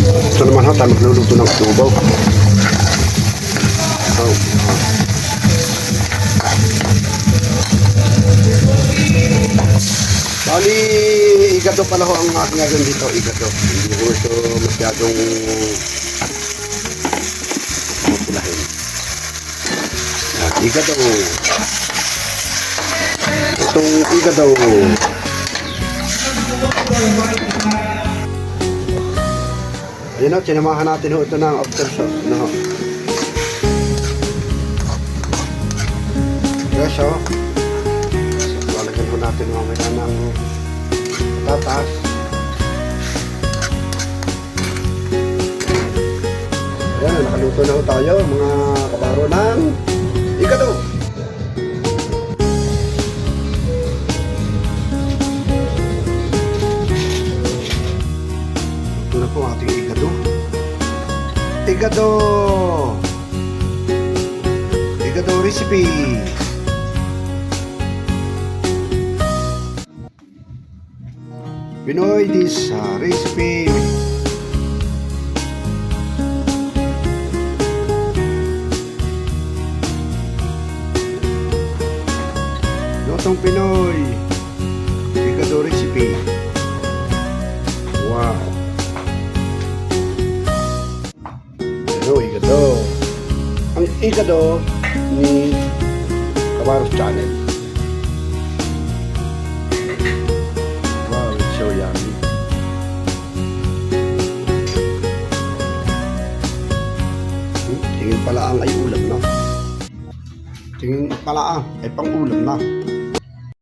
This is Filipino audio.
Ito naman ho, tayo magluluto ng adobo. Bali, igado pala ho ang aking gagawin dito. Igado. Hindi ko ito masyadong mapulahin. Igado. Itong igado. Ayun o, sinamahan natin ho ito ng after sauce. Ano ho? Yes o. Lalagyan po natin mamaya ng patatas. Ayan, nakaluto na ho tayo mga kabaro ng igado. Ito na po ang ating igado. Igado! Igado recipe! Pinoy dish recipe. Lutong Pinoy. Igado recipe. Wow. Ano igado? Ang igado ni Kabaros Channel. So yummy. Tingin pala ang ay ulam na. Tingin pala ang ay pang ulam na.